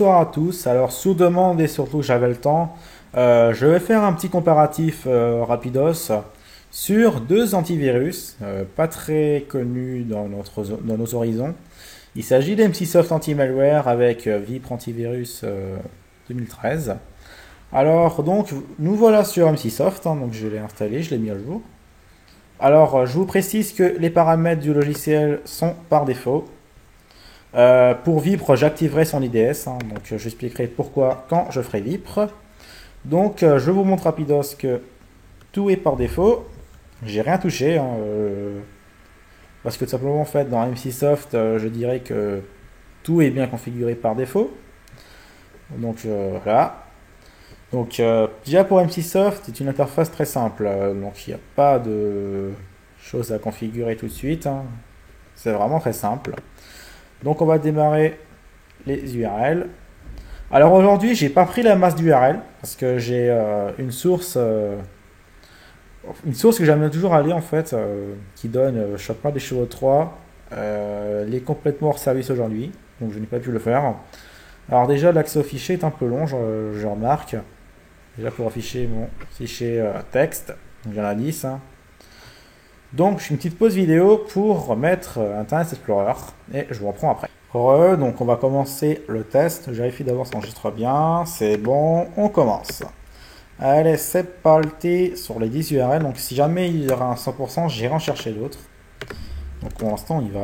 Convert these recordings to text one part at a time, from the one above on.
Bonsoir à tous. Alors, sous demande et surtout que j'avais le temps, je vais faire un petit comparatif rapidos sur deux antivirus pas très connus dans nos horizons. Il s'agit d'MCSoft Anti-Malware avec Vipre Antivirus 2013. Alors, donc, nous voilà sur MCSoft, hein, donc je l'ai installé, je l'ai mis à jour. Alors, je vous précise que les paramètres du logiciel sont par défaut. Pour Vipre, j'activerai son IDS, hein, donc j'expliquerai pourquoi quand je ferai Vipre. Donc je vous montre rapidos que tout est par défaut. J'ai rien touché, hein, parce que tout simplement en fait dans MCSoft, je dirais que tout est bien configuré par défaut. Donc voilà. Donc déjà pour MCSoft, c'est une interface très simple, donc il n'y a pas de choses à configurer tout de suite, hein. C'est vraiment très simple. Donc on va démarrer les URL. Alors aujourd'hui, j'ai pas pris la masse d'URL parce que j'ai une source que j'aime toujours aller en fait, qui donne Chopin des chevaux 3. Elle est complètement hors service aujourd'hui, donc je n'ai pas pu le faire. Alors déjà, l'accès au fichier est un peu long, je remarque. Déjà pour afficher mon fichier texte, donc il y en a 10. Hein. Donc je fais une petite pause vidéo pour remettre Internet Explorer et je vous reprends après. Donc on va commencer le test. Je vérifie d'abord si ça enregistre bien. C'est bon, on commence. Allez, c'est parti sur les 10 URL. Donc si jamais il y aura un 100%, j'irai en chercher d'autres. Donc pour l'instant, on y va.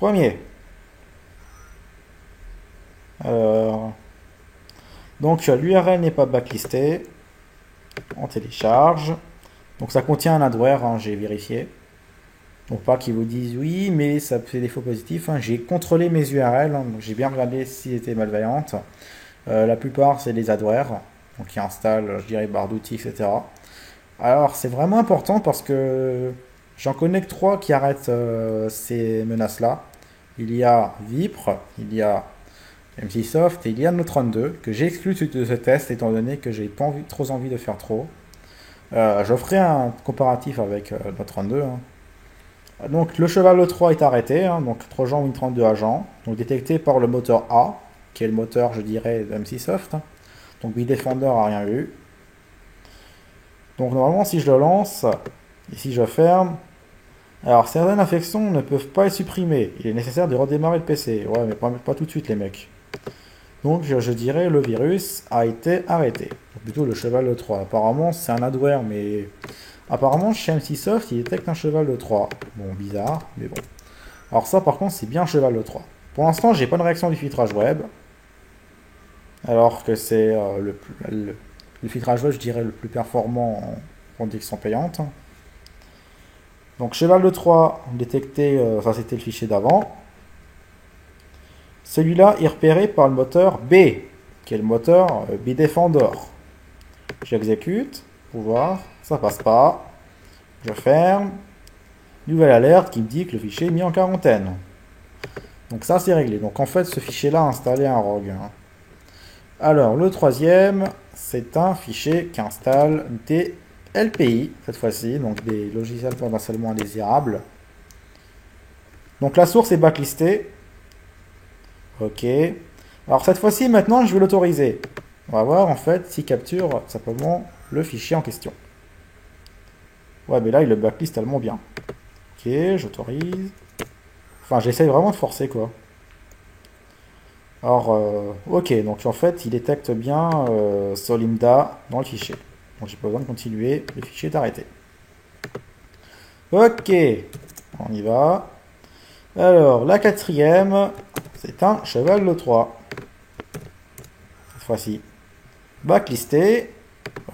Premier. Donc l'URL n'est pas backlistée. On télécharge. Donc ça contient un adware, hein, j'ai vérifié. Donc pas qu'ils vous disent oui, mais ça fait des faux positifs. Hein. J'ai contrôlé mes URL, hein, donc j'ai bien regardé si étaient malveillantes. La plupart c'est des adwares, donc qui installent, je dirais, barre d'outils, etc. Alors c'est vraiment important parce que j'en connais que 3 qui arrêtent ces menaces-là. Il y a Vipre, il y a MCSoft et il y a Node32 que j'ai exclu de ce test étant donné que j'ai pas trop envie de faire trop. Je ferai un comparatif avec Node32. Hein. Donc le cheval 3 est arrêté, hein, donc Trojan Win32 agent, donc détecté par le moteur A, qui est le moteur, je dirais, de MCSoft. Hein. Donc Bitdefender a rien vu. Donc normalement, si je le lance et si je ferme, alors certaines infections ne peuvent pas être supprimées. Il est nécessaire de redémarrer le PC. Ouais, mais pas tout de suite, les mecs. Donc je dirais le virus a été arrêté. Ou plutôt le cheval 3. Apparemment, c'est un adware, mais apparemment, chez MCSoft, il détecte un cheval de 3. Bon, bizarre, mais bon. Alors ça, par contre, c'est bien un cheval de 3. Pour l'instant, j'ai pas de réaction du filtrage web. Alors que c'est le filtrage web, je dirais, le plus performant en conditions payantes. Donc, cheval de 3 détecté, ça c'était le fichier d'avant. Celui-là est repéré par le moteur B, qui est le moteur Bitdefender. J'exécute pour voir, ça passe pas. Je ferme. Nouvelle alerte qui me dit que le fichier est mis en quarantaine. Donc ça c'est réglé. Donc en fait ce fichier là a installé un rogue. Hein. Alors le troisième c'est un fichier qui installe des LPI cette fois-ci. Donc des logiciels potentiellement indésirables. Donc la source est backlistée. Ok. Alors cette fois-ci maintenant je vais l'autoriser. On va voir en fait s'il capture simplement le fichier en question. Ouais mais là il le backlist tellement bien. Ok, j'autorise. Enfin, j'essaye vraiment de forcer, quoi. Alors, ok, donc en fait, il détecte bien Solimda dans le fichier. Donc, j'ai pas besoin de continuer, le fichier est arrêté. Ok, on y va. Alors, la quatrième, c'est un cheval de 3. Cette fois-ci, backlisté.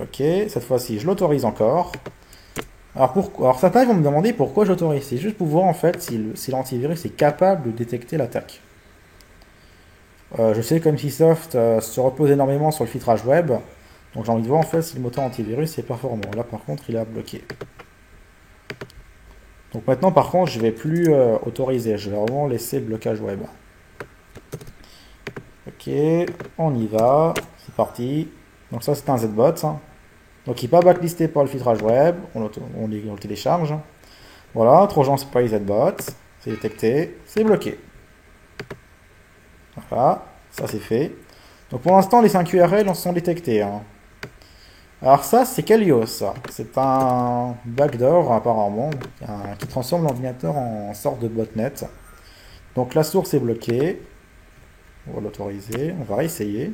Ok, cette fois-ci, je l'autorise encore. Alors certains vont me demander pourquoi j'autorise. C'est juste pour voir en fait si l'antivirus est capable de détecter l'attaque. Je sais que MCSoft se repose énormément sur le filtrage web. Donc j'ai envie de voir en fait si le moteur antivirus est performant. Là par contre il a bloqué. Donc maintenant par contre je vais plus autoriser. Je vais vraiment laisser le blocage web. Ok, on y va. C'est parti. Donc ça c'est un ZBot. Hein. Donc il n'est pas backlisté par le filtrage web, on le télécharge. Voilà, Trojan Spy ZBot, c'est détecté, c'est bloqué. Voilà, Ça c'est fait. Donc pour l'instant, les 5 URL en sont détectés. Hein. Alors ça, c'est Kalios, ça. C'est un backdoor, apparemment, qui transforme l'ordinateur en sorte de botnet. Donc la source est bloquée. On va l'autoriser. On va réessayer.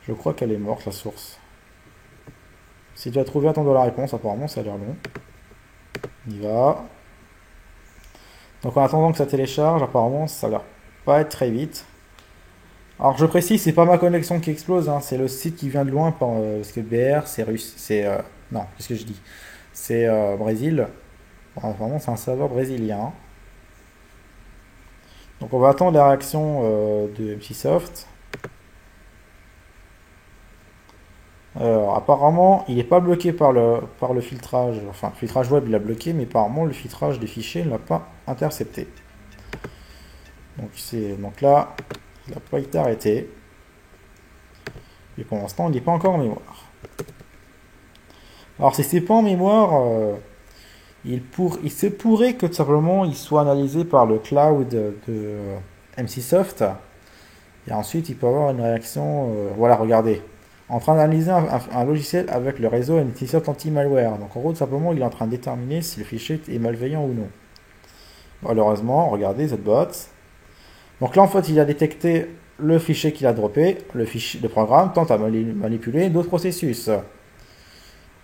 Je crois qu'elle est morte, la source. Si tu as trouvé, attends de la réponse. Apparemment, ça a l'air long. On y va. Donc en attendant que ça télécharge, apparemment, ça a l'air pas être très vite. Alors je précise, c'est pas ma connexion qui explose, hein, c'est le site qui vient de loin, parce que BR c'est russe, c'est... non, qu'est-ce que je dis? C'est Brésil. Enfin, vraiment c'est un serveur brésilien. Donc on va attendre la réaction de MCSoft. Alors apparemment il n'est pas bloqué par le filtrage, enfin le filtrage web il a bloqué, mais apparemment le filtrage des fichiers ne l'a pas intercepté. Donc là... Il n'a pas été arrêté. Et pour l'instant, il n'est pas encore en mémoire. Alors, si c'est pas en mémoire, il se pourrait que tout simplement il soit analysé par le cloud de MCSoft. Et ensuite, il peut avoir une réaction. Voilà, regardez. En train d'analyser un logiciel avec le réseau MCSoft anti-malware. Donc, en gros, tout simplement, il est en train de déterminer si le fichier est malveillant ou non. Malheureusement, regardez, ZBot. Donc là, en fait, il a détecté le fichier qu'il a droppé. Le programme tente à manipuler d'autres processus.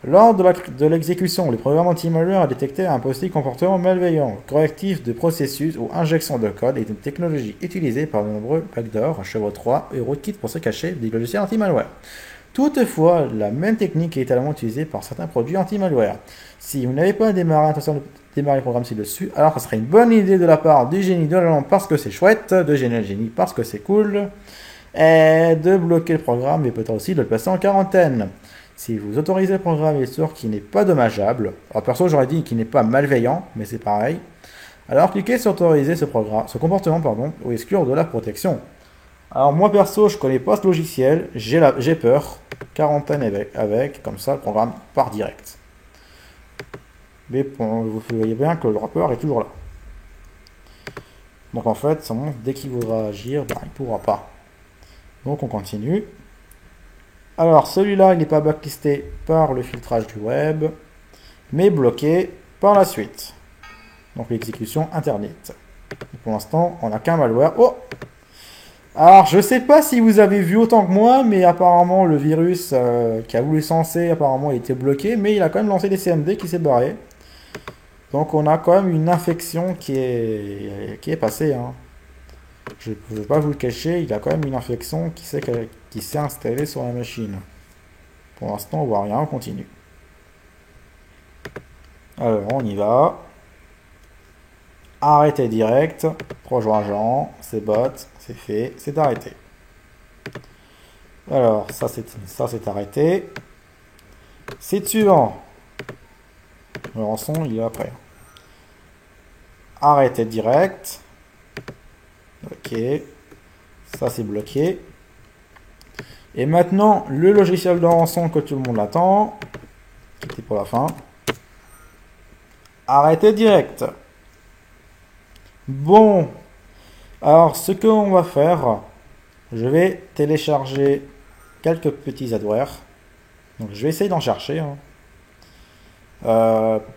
Lors de l'exécution, le programme anti-malware a détecté un possible comportement malveillant. Correctif de processus ou injection de code est une technologie utilisée par de nombreux backdoors, Chevron 3 et Rootkit pour se cacher des logiciels anti-malware. Toutefois, la même technique est également utilisée par certains produits anti-malware. Si vous n'avez pas démarré le programme ci-dessus, alors ça serait une bonne idée de la part du génie de la lampe parce que c'est chouette, de gêner le génie parce que c'est cool, et de bloquer le programme et peut-être aussi de le passer en quarantaine. Si vous autorisez le programme, bien sûr, qui n'est pas dommageable, alors perso j'aurais dit qu'il n'est pas malveillant, mais c'est pareil, alors cliquez sur autoriser ce comportement, ou exclure de la protection. Alors moi perso, je connais pas ce logiciel, j'ai peur, quarantaine avec, comme ça le programme part direct. Mais bon, vous voyez bien que le dropper est toujours là. Donc en fait, dès qu'il voudra agir, il ne pourra pas. Donc on continue. Alors celui-là, il n'est pas blacklisté par le filtrage du web, mais bloqué par la suite. Donc l'exécution Internet. Pour l'instant, on n'a qu'un malware. Oh! Alors, je sais pas si vous avez vu autant que moi, mais apparemment, le virus qui a voulu censer, apparemment, il était bloqué, mais il a quand même lancé des CMD qui s'est barré. Donc, on a quand même une infection qui est passée. Hein. Je ne vais pas vous le cacher, il a quand même une infection qui s'est installée sur la machine. Pour l'instant, on voit rien, on continue. Alors, on y va. Arrêter direct, rejoint c'est bot, c'est fait, c'est arrêté. Alors, ça c'est arrêté. Site suivant. Le rançon, il est après. Arrêter direct. Ok. Ça c'est bloqué. Et maintenant, le logiciel de rançon que tout le monde attend, qui était pour la fin. Arrêter direct. Bon, alors ce qu'on va faire, je vais télécharger quelques petits adwares. Donc je vais essayer d'en chercher. Hein.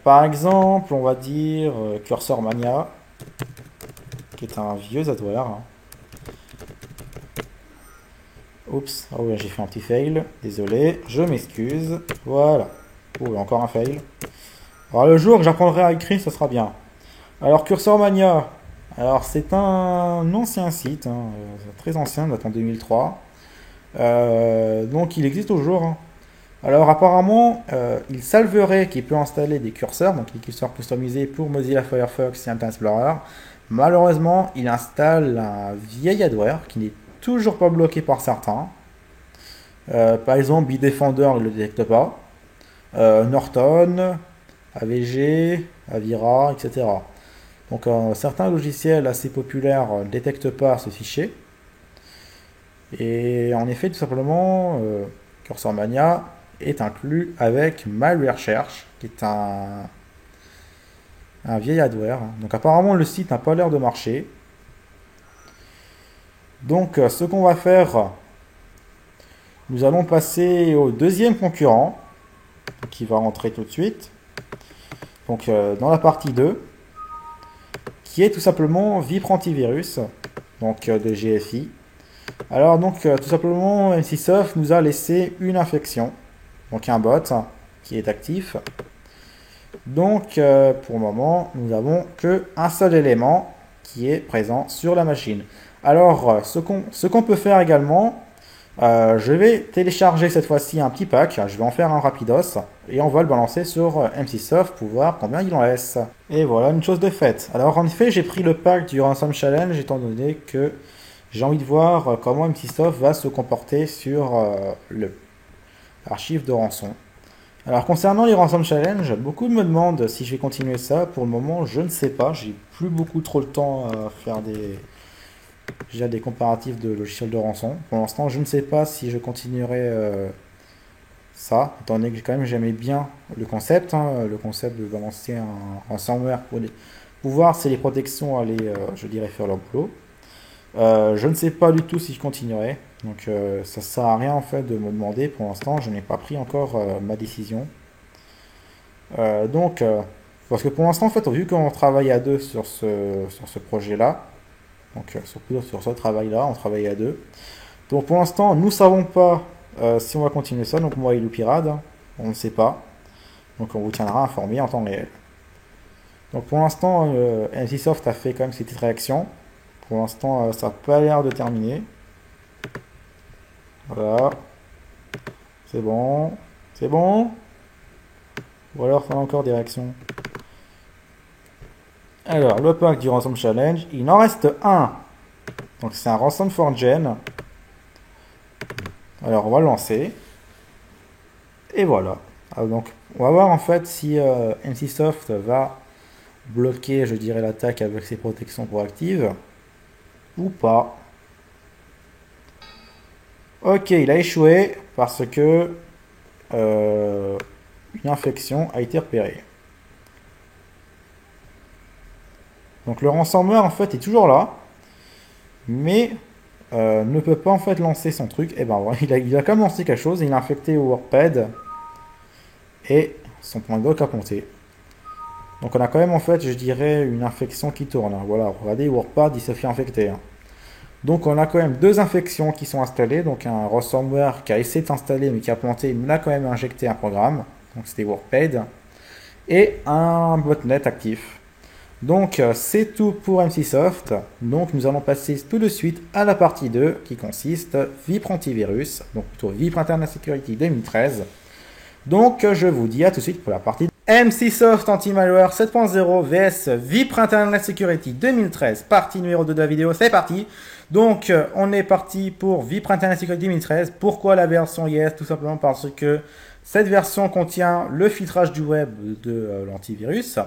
Par exemple, on va dire Cursor Mania, qui est un vieux adware. Hein. Oups, oh oui, j'ai fait un petit fail, désolé, je m'excuse. Voilà, oh, encore un fail. Alors le jour que j'apprendrai à écrire, ça sera bien. Alors Cursor Mania. Alors c'est un ancien site, hein, très ancien, date en 2003. Donc il existe toujours. Hein. Alors apparemment, il salverait qu'il peut installer des curseurs, donc des curseurs customisés pour Mozilla Firefox et Internet Explorer. Malheureusement, il installe un vieil adware qui n'est toujours pas bloqué par certains. Par exemple, Bitdefender ne le détecte pas. Norton, AVG, Avira, etc. Donc certains logiciels assez populaires ne détectent pas ce fichier. Et en effet, tout simplement, Cursor Mania est inclus avec Malware Search, qui est un vieil adware. Donc apparemment, le site n'a pas l'air de marcher. Donc, ce qu'on va faire, nous allons passer au deuxième concurrent, qui va rentrer tout de suite. Donc, dans la partie 2, qui est tout simplement Vipre Antivirus, donc de GFI. Alors, donc, tout simplement, NCSoft nous a laissé une infection, donc un bot qui est actif. Donc, pour le moment, nous n'avons qu'un seul élément qui est présent sur la machine. Alors, ce qu'on peut faire également, je vais télécharger cette fois-ci un petit pack, je vais en faire un rapidos, et on va le balancer sur NCSoft pour voir combien il en laisse. Et voilà, une chose de faite. Alors, en effet, j'ai pris le pack du Ransom Challenge, étant donné que j'ai envie de voir comment NCSoft va se comporter sur l'archive de rançon. Alors concernant les Ransom Challenge, beaucoup me demandent si je vais continuer ça. Pour le moment, je ne sais pas. J'ai plus beaucoup trop le temps à faire des comparatifs de logiciels de rançon. Pour l'instant, je ne sais pas si je continuerai ça, étant donné que quand même j'aimais bien le concept de balancer un ransomware pour voir si les protections allaient, je dirais, faire leur boulot. Je ne sais pas du tout si je continuerai. Donc ça sert à rien en fait de me demander. Pour l'instant, je n'ai pas pris encore ma décision. Parce que pour l'instant, en fait, vu qu'on travaille à deux sur ce projet-là, donc surtout sur ce travail-là, on travaille à deux. Donc pour l'instant, nous ne savons pas si on va continuer ça. Donc moi et Loupirade, on ne sait pas. Donc on vous tiendra informé en temps réel. Donc pour l'instant, NCSoft a fait quand même ses petites réactions. Pour l'instant, ça n'a pas l'air de terminer. Voilà. C'est bon. C'est bon. Ou alors, ça a encore des réactions. Alors, le pack du Ransom Challenge, il en reste un. Donc, c'est un Ransom for Gen. Alors, on va le lancer. Et voilà. Alors, donc, on va voir en fait si NCSoft va bloquer, je dirais, l'attaque avec ses protections proactives. Ou pas. Ok, il a échoué parce que une infection a été repérée. Donc le ransomware en fait est toujours là, mais ne peut pas en fait lancer son truc. Et ben voilà, il a quand même lancé quelque chose, il a infecté WordPad et son point de doc a compté. Donc on a quand même en fait, je dirais, une infection qui tourne. Voilà, regardez, WordPad il se fait infecter. Donc on a quand même deux infections qui sont installées, donc un ransomware qui a essayé de s'installer mais qui a planté, mais a quand même injecté un programme, donc c'était WordPad, et un botnet actif. Donc c'est tout pour NCSoft, donc nous allons passer tout de suite à la partie 2 qui consiste Vipre Antivirus, donc plutôt Vipre Internet Security 2013. Donc je vous dis à tout de suite pour la partie 2. NCSoft Anti-Malware 7.0 vs Vipre Internet Security 2013, partie numéro 2 de la vidéo, c'est parti. Donc on est parti pour Vipre Internet Security 2013. Pourquoi la version Yes? Tout simplement parce que cette version contient le filtrage du web de l'antivirus.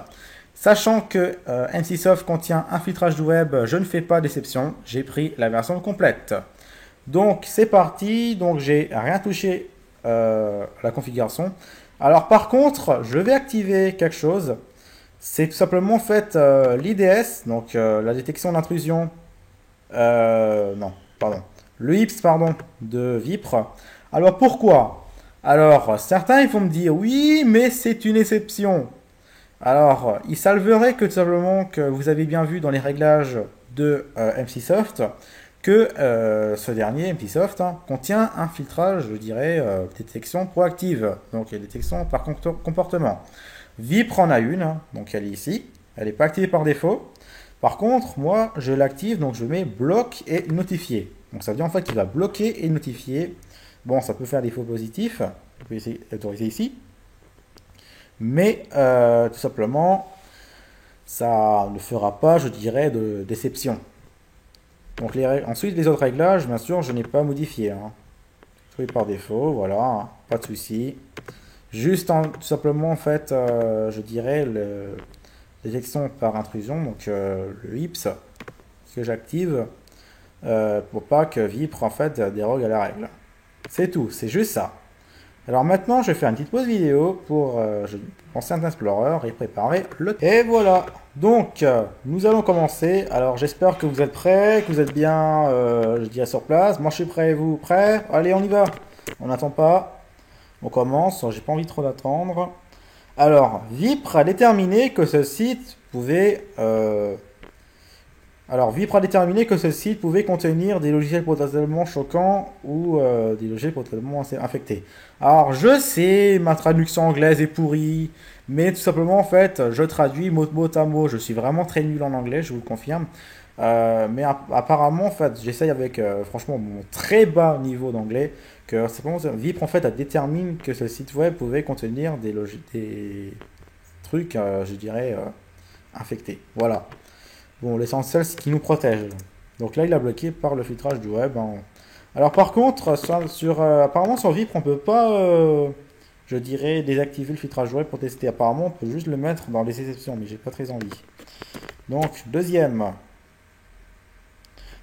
Sachant que NCSoft contient un filtrage du web, je ne fais pas d'exception, j'ai pris la version complète. Donc c'est parti, donc j'ai rien touché à la configuration. Alors par contre, je vais activer quelque chose. C'est tout simplement en fait l'IDS, donc la détection d'intrusion. Non, pardon. Le IPS, pardon, de Vipre. Alors pourquoi? Alors certains ils vont me dire oui, mais c'est une exception. Alors il s'avérerait que tout simplement que vous avez bien vu dans les réglages de NCSoft que ce dernier, NCSoft, contient un filtrage, je dirais, détection proactive, donc détection par comportement. Vipre en a une, donc elle est ici, elle n'est pas activée par défaut. Par contre, moi, je l'active, donc je mets bloque et notifier. Donc ça veut dire en fait qu'il va bloquer et notifier. Bon, ça peut faire des faux positifs, je peux essayer d'autoriser ici. Mais tout simplement, ça ne fera pas, je dirais, de déception. Donc ensuite, les autres réglages, bien sûr, je n'ai pas modifié. Trouvé par défaut, voilà, pas de souci. Juste tout simplement, en fait, je dirais, détection par intrusion, donc le IPS, que j'active pour pas que Vipre, en fait, dérogue à la règle. C'est tout, c'est juste ça. Alors maintenant, je vais faire une petite pause vidéo pour lancer Internet Explorer et préparer le... Et voilà. Donc, nous allons commencer. Alors, j'espère que vous êtes prêts, que vous êtes bien, je dirais, sur place. Moi, je suis prêt, et vous prêts? Allez, on y va. On n'attend pas. On commence. J'ai pas envie trop d'attendre. Alors, Vipre a déterminé que ce site pouvait... Vipre a déterminé que ce site pouvait contenir des logiciels potentiellement choquants ou des logiciels potentiellement infectés. Alors, je sais, ma traduction anglaise est pourrie, mais tout simplement, en fait, je traduis mot à mot. Je suis vraiment très nul en anglais, je vous le confirme. Mais apparemment, en fait, j'essaye avec, franchement, mon très bas niveau d'anglais, que simplement, Vipre, en fait, a déterminé que ce site web pouvait contenir des trucs, je dirais, infectés. Voilà. Bon, l'essentiel, c'est qu'il nous protège. Donc là, il a bloqué par le filtrage du web, hein. Alors par contre, apparemment sur Vipre, on peut pas, je dirais, désactiver le filtrage web pour tester. Apparemment, on peut juste le mettre dans les exceptions, mais j'ai pas très envie. Donc, deuxième.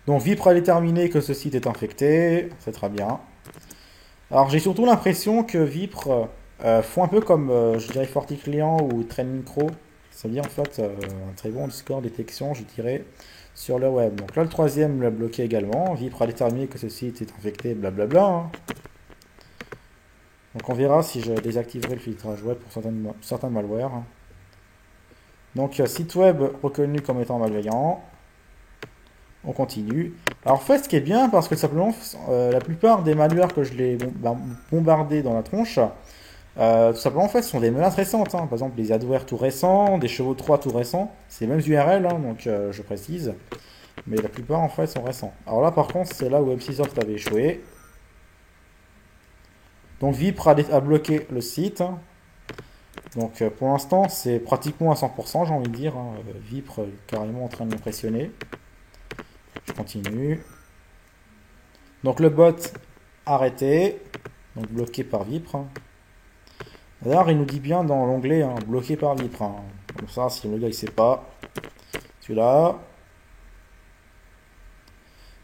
Donc Vipre a déterminé que ce site est infecté. C'est très bien. Alors j'ai surtout l'impression que Vipre font un peu comme, je dirais, FortiClient ou TrendMicro. C'est-à-dire en fait un très bon score détection, je dirais, sur le web. Donc là, le troisième l'a bloqué également. Vipre a déterminé que ce site est infecté, blablabla, hein. Donc on verra si je désactiverai le filtrage web pour certains malwares. Donc site web reconnu comme étant malveillant. On continue. Alors en fait, ce qui est bien, parce que simplement, la plupart des malwares que je l'ai bombardé dans la tronche, tout simplement, en fait, ce sont des menaces récentes, hein. Par exemple, des adwares tout récents, des chevaux 3 tout récents. C'est les mêmes URL, hein, donc je précise. Mais la plupart, en fait, sont récents. Alors là, par contre, c'est là où MCSoft avait échoué. Donc Vipre a bloqué le site. Donc pour l'instant, c'est pratiquement à 100%, j'ai envie de dire, hein. Vipre est carrément en train de m'impressionner. Je continue. Donc le bot arrêté. Donc bloqué par Vipre. D'ailleurs, il nous dit bien dans l'onglet, hein, bloqué par Vipre, hein. Comme ça, si le gars il sait pas. Celui-là.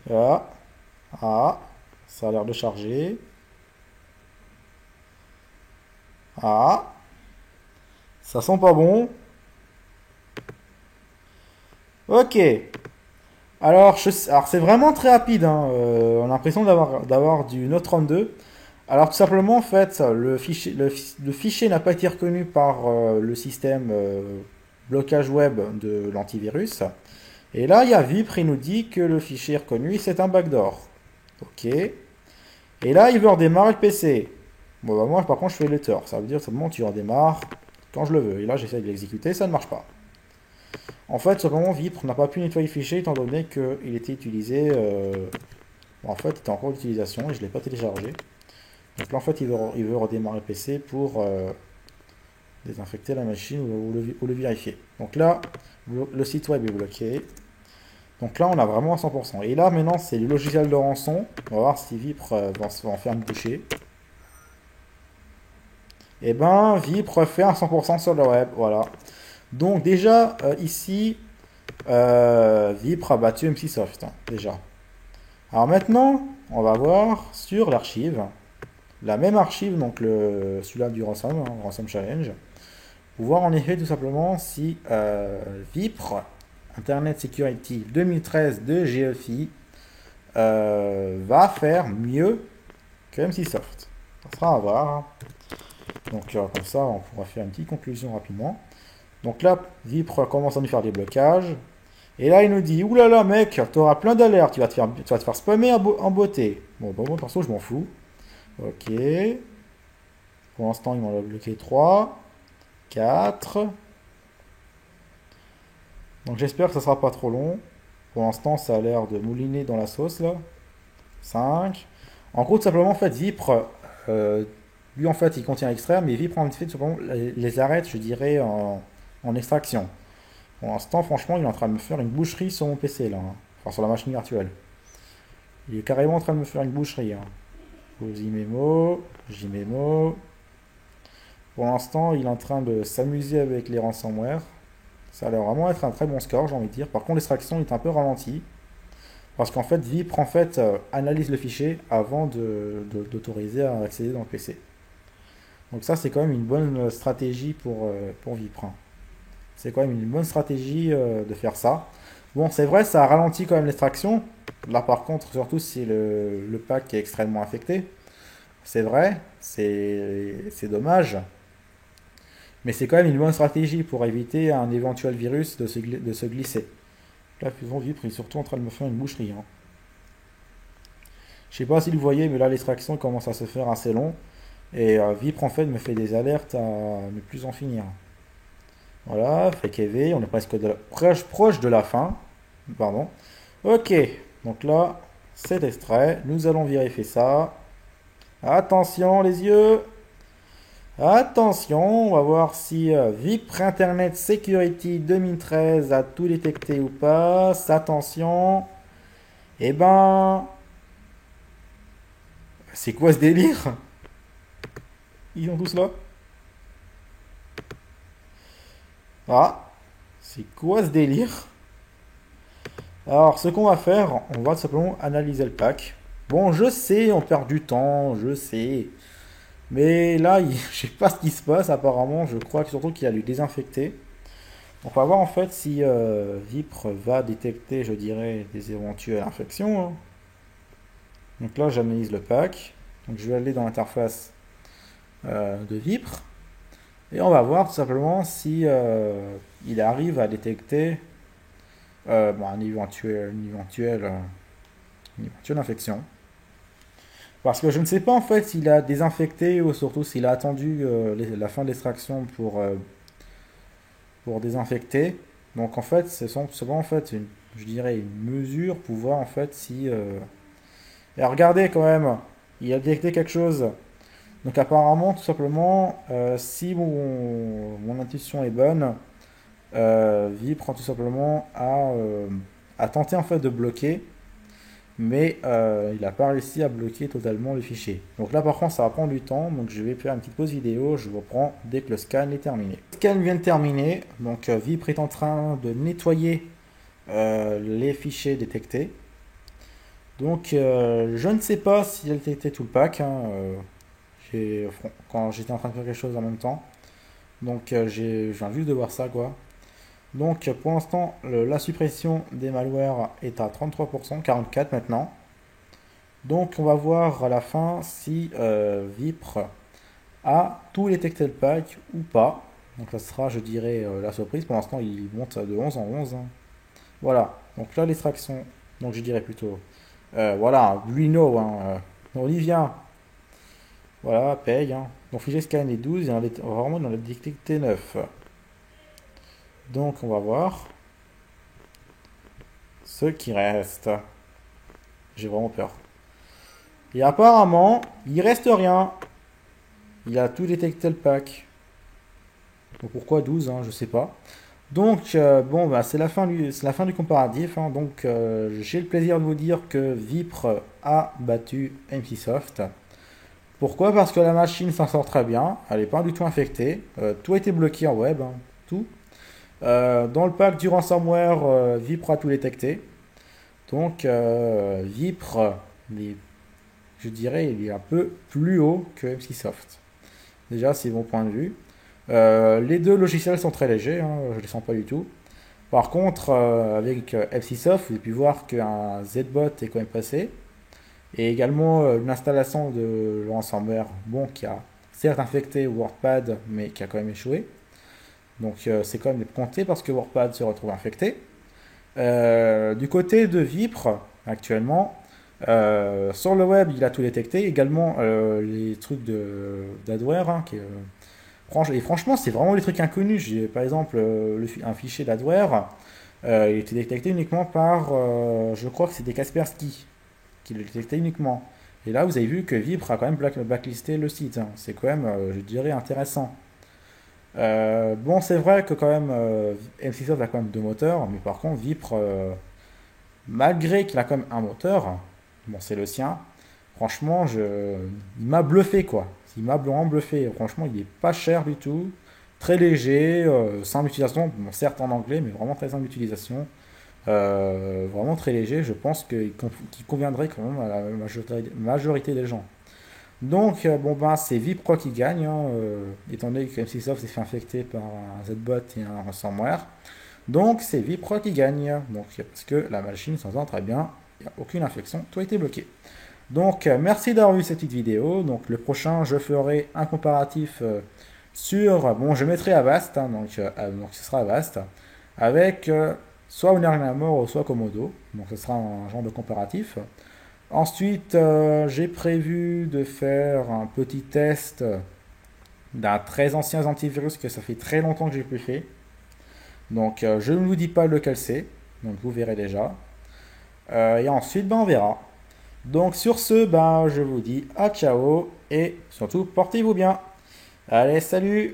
Là. Ah. Ça a l'air de charger. Ah. Ça sent pas bon. Ok. Alors, c'est vraiment très rapide, hein. On a l'impression d'avoir du Note 32. Alors tout simplement, en fait, le fichier n'a pas été reconnu par le système blocage web de l'antivirus. Et là, il y a Vipre, il nous dit que le fichier est reconnu, c'est un backdoor. Ok. Et là, il veut redémarrer le PC. Bon, bah moi, par contre, je fais le tort. Ça veut dire simplement tu redémarres quand je le veux. Et là, j'essaie de l'exécuter, ça ne marche pas. En fait, simplement, Vipre n'a pas pu nettoyer le fichier étant donné qu'il était utilisé... Bon, en fait, il était en cours d'utilisation et je ne l'ai pas téléchargé. Donc là, en fait, il veut redémarrer le PC pour désinfecter la machine ou le vérifier. Donc là, le site web est bloqué. Donc là, on a vraiment à 100%. Et là, maintenant, c'est le logiciel de rançon. On va voir si Vipre va en faire une bouchée. Et ben, Vipre fait un 100% sur le web. Voilà. Donc déjà, ici, Vipre a battu MCSoft, hein, déjà. Alors maintenant, on va voir sur l'archive. La même archive, donc celui-là du Ransom, hein, Ransom Challenge, pour voir en effet tout simplement si Vipre Internet Security 2013 de GFI va faire mieux que MCSoft. Ça sera à voir. Donc comme ça, on pourra faire une petite conclusion rapidement. Donc là, Vipre commence à nous faire des blocages. Et là, il nous dit, oulala mec, tu auras plein d'alertes, tu vas te faire spammer en beauté. Bon, perso, je m'en fous. Ok. Pour l'instant, il m'en a bloqué 3, 4. Donc j'espère que ça sera pas trop long. Pour l'instant, ça a l'air de mouliner dans la sauce là. 5. En gros, tout simplement, en fait, Vipre, lui en fait, il contient l'extrait, mais Vipre en fait, tout simplement, les arrête, je dirais, en extraction. Pour l'instant, franchement, il est en train de me faire une boucherie sur mon PC là, hein. Enfin, sur la machine virtuelle. Il est carrément en train de me faire une boucherie, hein. Jmémo. Pour l'instant, il est en train de s'amuser avec les ransomware. Ça a l'air vraiment être un très bon score, j'ai envie de dire. Par contre, l'extraction est un peu ralentie. Parce qu'en fait, Vipre en fait, analyse le fichier avant d'autoriser à accéder dans le PC. Donc ça, c'est quand même une bonne stratégie pour Vipre, hein. C'est quand même une bonne stratégie de faire ça. Bon, c'est vrai, ça ralentit quand même l'extraction. Là, par contre, surtout si le pack est extrêmement affecté. C'est vrai, c'est dommage. Mais c'est quand même une bonne stratégie pour éviter un éventuel virus de se glisser. Là, faisons Vipre, il est surtout en train de me faire une boucherie, hein. Je sais pas si vous voyez, mais là, l'extraction commence à se faire assez long. Et Vipre, en fait, me fait des alertes à ne plus en finir. Voilà, fake EV, on est presque proche de la fin. Pardon. Ok, donc là, c'est extrait. Nous allons vérifier ça. Attention, les yeux. Attention, on va voir si Vipre Internet Security 2013 a tout détecté ou pas. Attention. Eh ben, c'est quoi ce délire? Ils ont tous là? Ah, c'est quoi ce délire? Alors, ce qu'on va faire, on va tout simplement analyser le pack. Bon, je sais, on perd du temps, je sais. Mais là, je sais pas ce qui se passe apparemment. Je crois que surtout qu'il a dû désinfecter. On va voir en fait si Vipre va détecter, je dirais, des éventuelles infections, hein. Donc là, j'analyse le pack. Donc je vais aller dans l'interface de Vipre. Et on va voir tout simplement si il arrive à détecter bon, une éventuelle infection. Parce que je ne sais pas en fait s'il a désinfecté ou surtout s'il a attendu la fin de l'extraction pour désinfecter. Donc en fait, c'est souvent en fait je dirais une mesure pour voir en fait si. Et regardez quand même, il a détecté quelque chose. Donc apparemment, tout simplement, si mon intuition est bonne, Vi prend tout simplement à tenter en fait de bloquer, mais il n'a pas réussi à bloquer totalement le fichier. Donc là par contre ça va prendre du temps, donc je vais faire une petite pause vidéo, je vous reprends dès que le scan est terminé. Le scan vient de terminer, donc Vipre est en train de nettoyer les fichiers détectés. Donc je ne sais pas s'il a détecté tout le pack, hein, quand j'étais en train de faire quelque chose en même temps. Donc je viens juste de voir ça quoi. Donc pour l'instant, la suppression des malwares est à 33%, 44% maintenant. Donc on va voir à la fin si Vipre a tout détecté le pack ou pas. Donc ça sera, je dirais, la surprise. Pour l'instant, il monte de 11 en 11, hein. Voilà, donc là l'extraction, donc je dirais plutôt, voilà, Bruno, hein, Olivia, voilà, paye, hein. Donc fichier scan est 12 et vraiment dans la détecté 9. Donc on va voir ce qui reste. J'ai vraiment peur. Et apparemment, il reste rien. Il a tout détecté le pack. Donc pourquoi 12, hein, je sais pas. Donc bon, bah, c'est la fin du comparatif, hein. Donc j'ai le plaisir de vous dire que Vipre a battu NCSoft. Pourquoi? Parce que la machine s'en sort très bien. Elle n'est pas du tout infectée. Tout a été bloqué en web, hein, tout. Dans le pack du ransomware, Vipre a tout détecté. Donc Vipre, je dirais, il est un peu plus haut que NCSoft. Déjà, c'est mon point de vue. Les deux logiciels sont très légers, hein, je ne les sens pas du tout. Par contre, avec FCsoft, vous avez pu voir qu'un ZBot est quand même passé. Et également l'installation de le ransomware, bon, qui a certes infecté WordPad, mais qui a quand même échoué. Donc c'est quand même compté parce que WordPad se retrouve infecté. Du côté de Vipre, actuellement, sur le web, il a tout détecté. Également les trucs d'adware, hein, et franchement, c'est vraiment les trucs inconnus. J'ai par exemple un fichier d'adware, il était détecté uniquement par, je crois que c'était Kaspersky qui le détectait uniquement. Et là, vous avez vu que Vipre a quand même blacklisté le site, hein. C'est quand même, je dirais, intéressant. Bon, c'est vrai que quand même, NCSoft a quand même deux moteurs, mais par contre, Vipre, malgré qu'il a quand même un moteur, bon, c'est le sien, franchement, il m'a bluffé, quoi. Il m'a vraiment bluffé. Franchement, il est pas cher du tout, très léger, simple d'utilisation, bon, certes en anglais, mais vraiment très simple d'utilisation. Vraiment très léger, je pense qu'il conviendrait quand même à la majorité des gens. Donc, bon, ben, c'est Vipro qui gagne, hein, étant donné que MCSoft s'est fait infecter par un Z-bot et un ransomware. Donc, c'est Vipro qui gagne. Donc, parce que la machine s'entend très bien, il n'y a aucune infection, tout a été bloqué. Donc, merci d'avoir vu cette petite vidéo. Donc, le prochain, je ferai un comparatif sur. Bon, je mettrai Avast, hein, donc ce sera Avast, avec soit Unergamor ou soit Komodo. Donc, ce sera un genre de comparatif. Ensuite, j'ai prévu de faire un petit test d'un très ancien antivirus que ça fait très longtemps que j'ai plus fait. Donc, je ne vous dis pas lequel c'est. Donc, vous verrez déjà. Et ensuite, ben, on verra. Donc, sur ce, ben, je vous dis à ciao et surtout, portez-vous bien. Allez, salut!